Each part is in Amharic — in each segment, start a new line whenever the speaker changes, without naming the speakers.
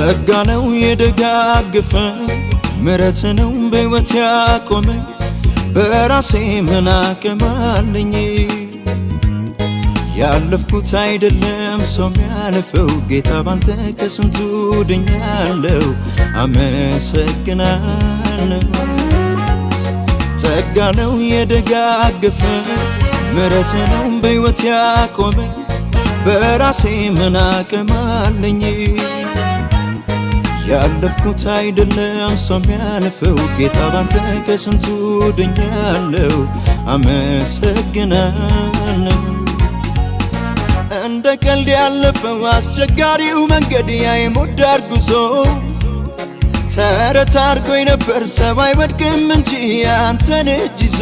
ጸጋ ነው የደጋገፈኝ ምሕረት ነው በሕይወት ያቆመኝ በራሴ ምን አቅም አለኝ ያለፍኩት አይደለም ሰው የሚያልፈው ጌታ ባንተ ከስንቱ ድኛለሁ አመሰግናለሁ ጸጋ ነው የደጋገፈኝ ምሕረት ነው በሕይወት ያቆመኝ በራሴ ምን አቅም አለኝ ያለፍኩት አይደለም ሰው የሚያልፈው ጌታ ባንተ ከስንቱ ድኛለሁ አመሰግናለሁ እንደ ቀልድ ያለፈው አስቸጋሪው መንገድ የሞት ዳር ጉዞ ተረት አድርጎኝ ነበር ሰው አይወድቅም እንጂ አንተን እጅ ይዞ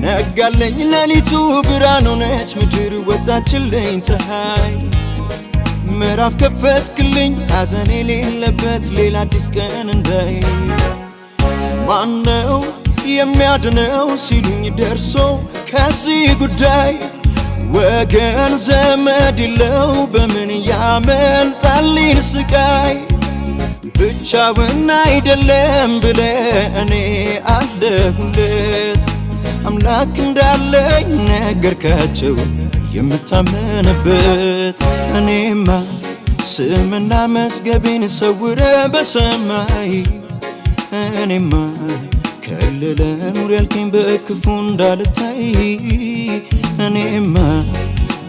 ነጋለኝ ሌሊቱ ብርሃን ሆነች ምድር ወጣችልኝ ፀሐይ ምዕራፍ ከፈትክልኝ ሐዘን የሌለበት ሌላ አዲስ ቀን እንዳይ ማነው የሚያድነው ሲሉኝ ደርሶ ከዚህ ጉዳይ ወገን ዘመድ የለው በምን ያመልጣልኝ ስቃይ ብቻውን አይደለም ብለህ እኔ አለሁለት አምላክ እንዳለኝ ነገርካቸው የምታመንበት እኔማ ስምና መዝገቤን ሰውረ በሰማይ እኔማ ከልለ ኑር ያልከኝ በክፉ እንዳልታይ እኔማ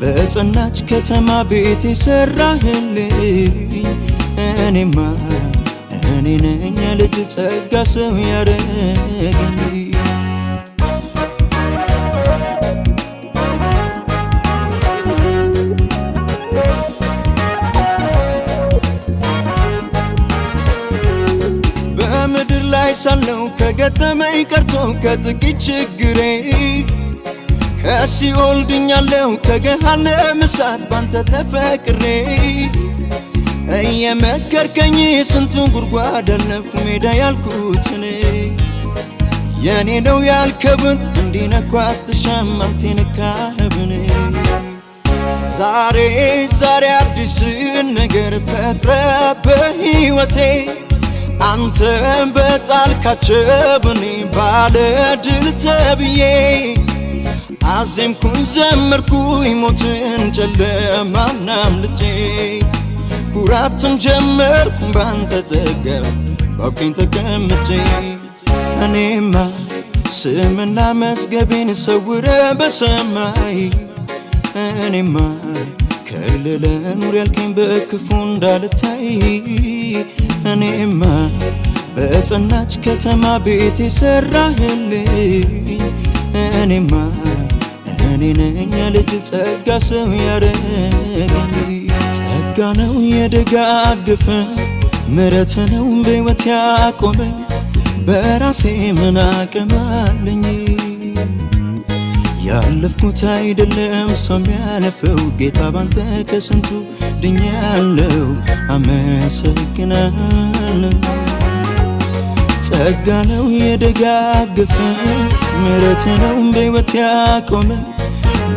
በጸናች ከተማ ቤት የሰራህልኝ እኔማ እኔ ነኝ ልጅ ጸጋ ሰው ያረገኝ በምድር ላይ ሳለው ከገጠመኝ ቀርቶ ከጥቂት ችግሬ ከሲኦል ድኛለሁ ከገሃነም እሳት ባንተ ተፈቅሬ እየመከርከኝ ስንቱን ጉድጓድ አለፍኩ ሜዳ ያልኩት እኔ የኔ ነው ያልከውን እንዲነኩ አትሻም አንተ ነካህብን ዛሬ አዲስ ነገር ፈጥረ በሕይወቴ አንተ በጣልካቸው እኔ ባለ ድል ተብዬ አዜምኩኝ ዘመርኩኝ ሞትን ጨለማን አምልጬ ኩራትን ጀመርኩ ባንተ ጸጋ ባውቀኝ ተቀምጬ እኔማ ስምና መዝገቤን ሰውረ በሰማይ እኔማ ከልለ ኑር ያልከኝ በክፉ እንዳልታይ እኔማ በጸናች ከተማ ቤት የሰራህልኝ እኔማ እኔ ነኝ ልጅ ጸጋ ሰው ያረገኝ ጸጋ ነው የደጋገፈኝ ምሕረት ነው በሕይወት ያቆመኝ በራሴ ምን አቅም አለኝ ያለፍኩት አይደለም ሰው የሚያልፈው ጌታ ባንተ ከስንቱ ድኛለሁ አመሰግናለሁ ጸጋ ነው የደጋገፈኝ ምሕረት ነው በሕይወት ያቆመኝ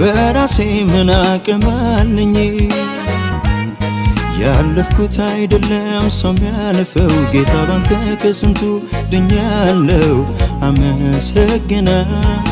በራሴ ምን አቅም አለኝ ያለፍኩት አይደለም ሰው የሚያልፈው ጌታ ባንተ ከስንቱ ድኛለሁ አመሰግናለሁ